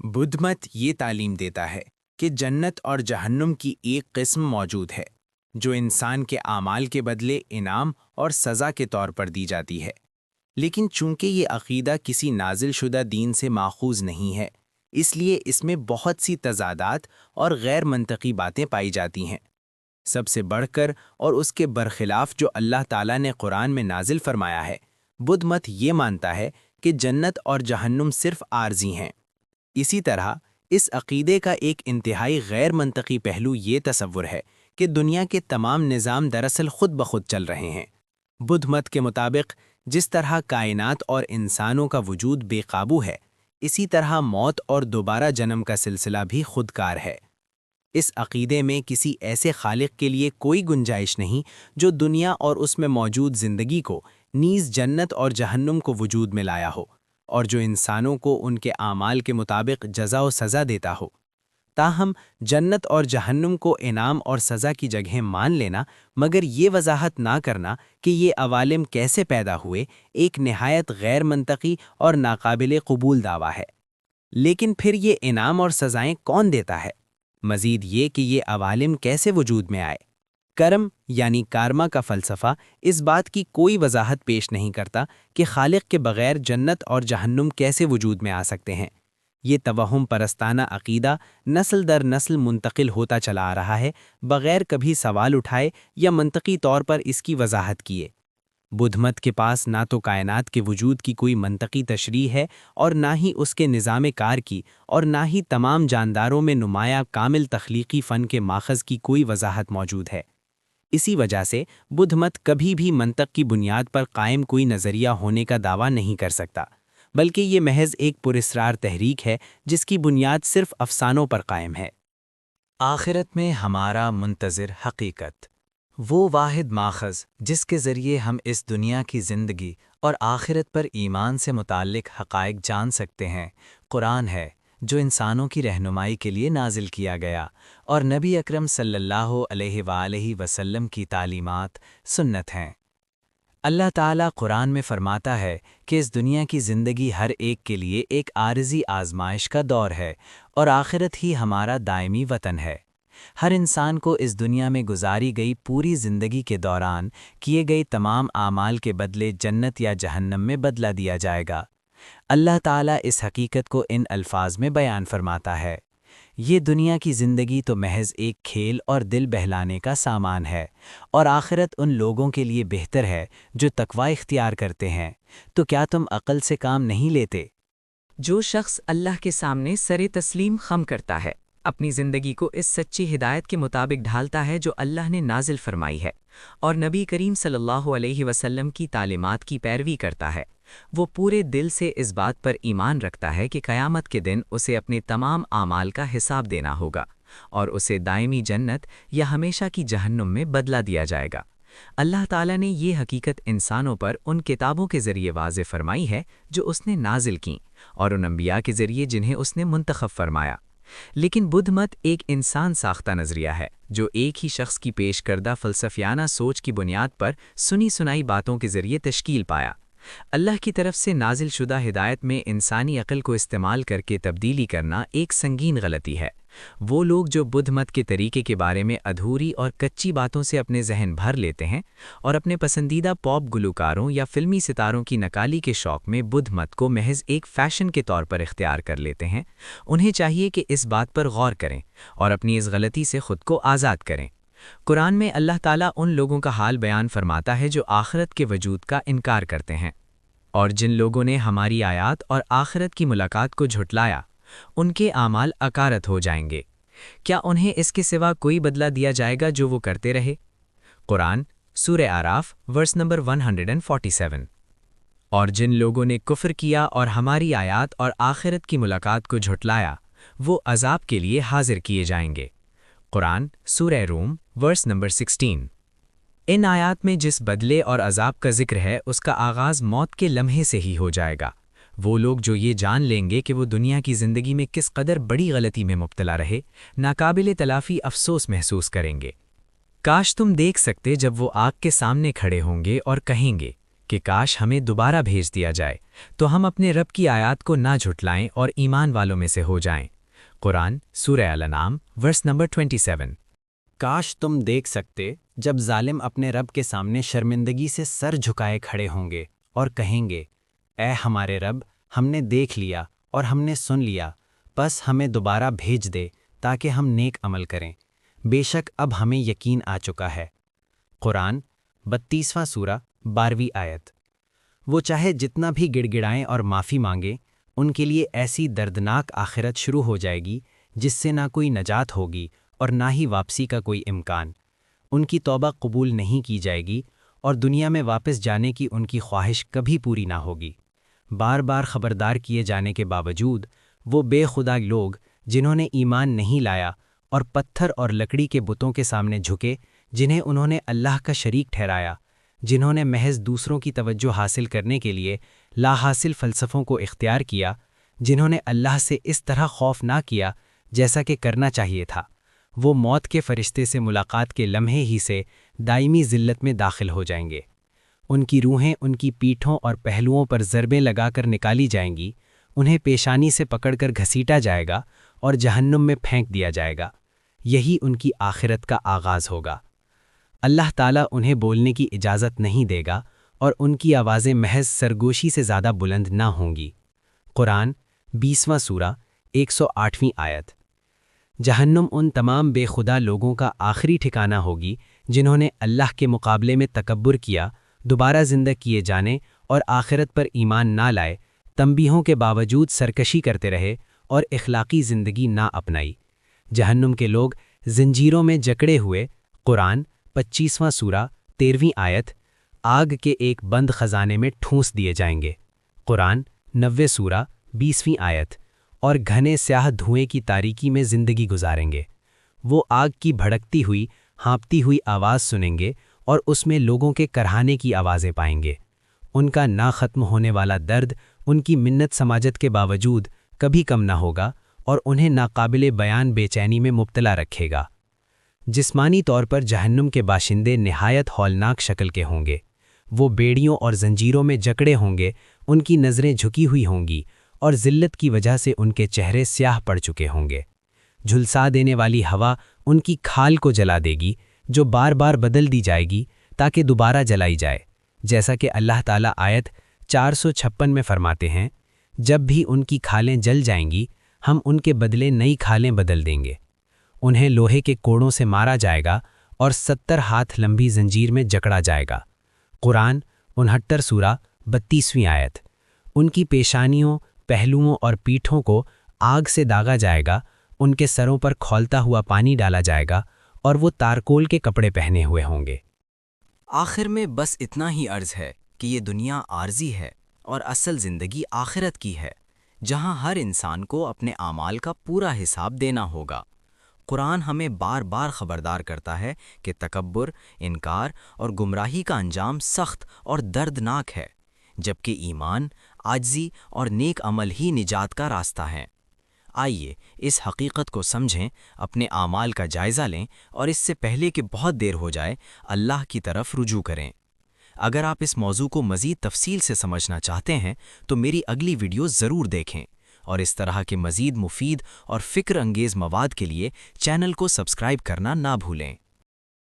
بدھ مت یہ تعلیم دیتا ہے کہ جنت اور جہنم کی ایک قسم موجود ہے جو انسان کے اعمال کے بدلے انعام اور سزا کے طور پر دی جاتی ہے، لیکن چونکہ یہ عقیدہ کسی نازل شدہ دین سے ماخوذ نہیں ہے، اس لیے اس میں بہت سی تضادات اور غیر منطقی باتیں پائی جاتی ہیں۔ سب سے بڑھ کر اور اس کے برخلاف جو اللہ تعالیٰ نے قرآن میں نازل فرمایا ہے، بدھ مت یہ مانتا ہے کہ جنت اور جہنم صرف عارضی ہیں۔ اسی طرح اس عقیدے کا ایک انتہائی غیر منطقی پہلو یہ تصور ہے کہ دنیا کے تمام نظام دراصل خود بخود چل رہے ہیں۔ بدھ مت کے مطابق جس طرح کائنات اور انسانوں کا وجود بے قابو ہے، اسی طرح موت اور دوبارہ جنم کا سلسلہ بھی خود کار ہے۔ اس عقیدے میں کسی ایسے خالق کے لیے کوئی گنجائش نہیں جو دنیا اور اس میں موجود زندگی کو نیز جنت اور جہنم کو وجود میں لایا ہو، اور جو انسانوں کو ان کے اعمال کے مطابق جزا و سزا دیتا ہو۔ تاہم جنت اور جہنم کو انعام اور سزا کی جگہیں مان لینا مگر یہ وضاحت نہ کرنا کہ یہ عوالم کیسے پیدا ہوئے، ایک نہایت غیر منطقی اور ناقابل قبول دعویٰ ہے۔ لیکن پھر یہ انعام اور سزائیں کون دیتا ہے؟ مزید یہ کہ یہ عوالم کیسے وجود میں آئے؟ کرم یعنی کارما کا فلسفہ اس بات کی کوئی وضاحت پیش نہیں کرتا کہ خالق کے بغیر جنت اور جہنم کیسے وجود میں آ سکتے ہیں۔ یہ توہم پرستانہ عقیدہ نسل در نسل منتقل ہوتا چلا آ رہا ہے، بغیر کبھی سوال اٹھائے یا منطقی طور پر اس کی وضاحت کیے۔ بدھ مت کے پاس نہ تو کائنات کے وجود کی کوئی منطقی تشریح ہے اور نہ ہی اس کے نظام کار کی، اور نہ ہی تمام جانداروں میں نمایاں کامل تخلیقی فن کے ماخذ کی کوئی وضاحت موجود ہے۔ اسی وجہ سے بدھ مت کبھی بھی منطق کی بنیاد پر قائم کوئی نظریہ ہونے کا دعویٰ نہیں کر سکتا، بلکہ یہ محض ایک پراسرار تحریک ہے جس کی بنیاد صرف افسانوں پر قائم ہے۔ آخرت میں ہمارا منتظر حقیقت، وہ واحد ماخذ جس کے ذریعے ہم اس دنیا کی زندگی اور آخرت پر ایمان سے متعلق حقائق جان سکتے ہیں، قرآن ہے، جو انسانوں کی رہنمائی کے لیے نازل کیا گیا، اور نبی اکرم صلی اللہ علیہ وآلہ وسلم کی تعلیمات سنت ہیں۔ اللہ تعالیٰ قرآن میں فرماتا ہے کہ اس دنیا کی زندگی ہر ایک کے لیے ایک عارضی آزمائش کا دور ہے، اور آخرت ہی ہمارا دائمی وطن ہے۔ ہر انسان کو اس دنیا میں گزاری گئی پوری زندگی کے دوران کیے گئے تمام اعمال کے بدلے جنت یا جہنم میں بدلہ دیا جائے گا۔ اللہ تعالیٰ اس حقیقت کو ان الفاظ میں بیان فرماتا ہے: یہ دنیا کی زندگی تو محض ایک کھیل اور دل بہلانے کا سامان ہے، اور آخرت ان لوگوں کے لیے بہتر ہے جو تقوی اختیار کرتے ہیں۔ تو کیا تم عقل سے کام نہیں لیتے؟ جو شخص اللہ کے سامنے سر تسلیم خم کرتا ہے، اپنی زندگی کو اس سچی ہدایت کے مطابق ڈھالتا ہے جو اللہ نے نازل فرمائی ہے، اور نبی کریم صلی اللہ علیہ وسلم کی تعلیمات کی پیروی کرتا ہے، وہ پورے دل سے اس بات پر ایمان رکھتا ہے کہ قیامت کے دن اسے اپنے تمام اعمال کا حساب دینا ہوگا، اور اسے دائمی جنت یا ہمیشہ کی جہنم میں بدلہ دیا جائے گا۔ اللہ تعالیٰ نے یہ حقیقت انسانوں پر ان کتابوں کے ذریعے واضح فرمائی ہے جو اس نے نازل کیں، اور ان انبیاء کے ذریعے جنہیں اس نے منتخب فرمایا۔ لیکن بدھ مت ایک انسان ساختہ نظریہ ہے جو ایک ہی شخص کی پیش کردہ فلسفیانہ سوچ کی بنیاد پر سنی سنائی باتوں کے ذریعے تشکیل پایا۔ اللہ کی طرف سے نازل شدہ ہدایت میں انسانی عقل کو استعمال کر کے تبدیلی کرنا ایک سنگین غلطی ہے۔ وہ لوگ جو بدھ مت کے طریقے کے بارے میں ادھوری اور کچی باتوں سے اپنے ذہن بھر لیتے ہیں اور اپنے پسندیدہ پاپ گلوکاروں یا فلمی ستاروں کی نکالی کے شوق میں بدھ مت کو محض ایک فیشن کے طور پر اختیار کر لیتے ہیں، انہیں چاہیے کہ اس بات پر غور کریں اور اپنی اس غلطی سے خود کو آزاد کریں۔ قرآن میں اللہ تعالیٰ ان لوگوں کا حال بیان فرماتا ہے جو آخرت کے وجود کا انکار کرتے ہیں، اور جن لوگوں نے ہماری آیات اور آخرت کی ملاقات کو جھٹلایا، ان کے اعمال اکارت ہو جائیں گے۔ کیا انہیں اس کے سوا کوئی بدلہ دیا جائے گا جو وہ کرتے رہے؟ قرآن سورہ اعراف ورس نمبر 147۔ اور جن لوگوں نے کفر کیا اور ہماری آیات اور آخرت کی ملاقات کو جھٹلایا، وہ عذاب کے لیے حاضر کیے جائیں گے۔ قرآن سورہ روم ورس نمبر 16۔ ان آیات میں جس بدلے اور عذاب کا ذکر ہے اس کا آغاز موت کے لمحے سے ہی ہو جائے گا۔ وہ لوگ جو یہ جان لیں گے کہ وہ دنیا کی زندگی میں کس قدر بڑی غلطی میں مبتلا رہے، ناقابل تلافی افسوس محسوس کریں گے۔ کاش تم دیکھ سکتے جب وہ آگ کے سامنے کھڑے ہوں گے اور کہیں گے کہ کاش ہمیں دوبارہ بھیج دیا جائے تو ہم اپنے رب کی آیات کو نہ جھٹلائیں اور ایمان والوں میں سے ہو جائیں۔ قرآن سورہ الانعام ورس نمبر 27۔ کاش تم دیکھ سکتے جب ظالم اپنے رب کے سامنے شرمندگی سے سر جھکائے کھڑے ہوں گے اور کہیں گے، اے ہمارے رب، ہم نے دیکھ لیا اور ہم نے سن لیا، بس ہمیں دوبارہ بھیج دے تاکہ ہم نیک عمل کریں، بے شک اب ہمیں یقین آ چکا ہے۔ قرآن 32واں سورہ 12ویں آیت۔ وہ چاہے جتنا بھی گڑ گڑائیں اور معافی مانگیں، ان کے لیے ایسی دردناک آخرت شروع ہو جائے گی جس سے نہ کوئی نجات ہوگی اور نہ ہی واپسی کا کوئی امکان۔ ان کی توبہ قبول نہیں کی جائے گی اور دنیا میں واپس جانے کی ان کی خواہش کبھی پوری نہ ہوگی۔ بار بار خبردار کیے جانے کے باوجود وہ بے خدا لوگ جنہوں نے ایمان نہیں لایا اور پتھر اور لکڑی کے بتوں کے سامنے جھکے، جنہیں انہوں نے اللہ کا شریک ٹھہرایا، جنہوں نے محض دوسروں کی توجہ حاصل کرنے کے لیے لا حاصل فلسفوں کو اختیار کیا، جنہوں نے اللہ سے اس طرح خوف نہ کیا جیسا کہ کرنا چاہیے تھا، وہ موت کے فرشتے سے ملاقات کے لمحے ہی سے دائمی ذلت میں داخل ہو جائیں گے۔ ان کی روحیں ان کی پیٹھوں اور پہلوؤں پر ضربیں لگا کر نکالی جائیں گی، انہیں پیشانی سے پکڑ کر گھسیٹا جائے گا اور جہنم میں پھینک دیا جائے گا۔ یہی ان کی آخرت کا آغاز ہوگا۔ اللہ تعالیٰ انہیں بولنے کی اجازت نہیں دے گا اور ان کی آوازیں محض سرگوشی سے زیادہ بلند نہ ہوں گی۔ قرآن 20واں سورہ 108ویں آیت۔ جہنم ان تمام بے خدا لوگوں کا آخری ٹھکانہ ہوگی جنہوں نے اللہ کے مقابلے میں تکبر کیا، دوبارہ زندہ کیے جانے اور آخرت پر ایمان نہ لائے، تنبیہوں کے باوجود سرکشی کرتے رہے اور اخلاقی زندگی نہ اپنائی۔ جہنم کے لوگ زنجیروں میں جکڑے ہوئے، قرآن 25واں سورہ 13ویں آیت، آگ کے ایک بند خزانے میں ٹھونس دیے جائیں گے۔ قرآن 90 سورہ 20ویں آیت، اور گھنے سیاہ دھوئیں کی تاریکی میں زندگی گزاریں گے۔ وہ آگ کی بھڑکتی ہوئی، ہانپتی ہوئی آواز سنیں گے اور اس میں لوگوں کے کرہانے کی آوازیں پائیں گے۔ ان کا نہ ختم ہونے والا درد ان کی منت سماجت کے باوجود کبھی کم نہ ہوگا اور انہیں ناقابل بیان بے چینی میں مبتلا رکھے گا۔ جسمانی طور پر جہنم کے باشندے نہایت ہولناک شکل کے ہوں گے۔ وہ بیڑیوں اور زنجیروں میں جکڑے ہوں گے، ان کی نظریں جھکی ہوئی ہوں گی اور ذلت کی وجہ سے ان کے چہرے سیاہ پڑ چکے ہوں گے۔ جھلسا دینے والی ہوا ان کی کھال کو جلا دے گی، جو بار بار بدل دی جائے گی تاکہ دوبارہ جلائی جائے، جیسا کہ اللہ تعالیٰ آیت 456 میں فرماتے ہیں، جب بھی ان کی کھالیں جل جائیں گی ہم ان کے بدلے نئی کھالیں بدل دیں گے۔ انہیں لوہے کے کوڑوں سے مارا جائے گا اور 70 ہاتھ لمبی زنجیر میں جکڑا جائے گا۔ قرآن 69 سورہ 32ویں آیت۔ ان کی پیشانیوں، پہلوؤں اور پیٹھوں کو آگ سے داغا جائے گا، ان کے سروں پر کھولتا ہوا پانی ڈالا جائے گا اور وہ تارکول کے کپڑے پہنے ہوئے ہوں گے۔ آخر میں بس اتنا ہی عرض ہے کہ یہ دنیا عارضی ہے اور اصل زندگی آخرت کی ہے، جہاں ہر انسان کو اپنے اعمال کا پورا حساب دینا ہوگا۔ قرآن ہمیں بار بار خبردار کرتا ہے کہ تکبر، انکار اور گمراہی کا انجام سخت اور دردناک ہے، جبکہ ایمان، عاجزی اور نیک عمل ہی نجات کا راستہ ہے۔ آئیے اس حقیقت کو سمجھیں، اپنے اعمال کا جائزہ لیں اور اس سے پہلے کہ بہت دیر ہو جائے اللہ کی طرف رجوع کریں۔ اگر آپ اس موضوع کو مزید تفصیل سے سمجھنا چاہتے ہیں تو میری اگلی ویڈیو ضرور دیکھیں، اور اس طرح کے مزید مفید اور فکر انگیز مواد کے لیے چینل کو سبسکرائب کرنا نہ بھولیں۔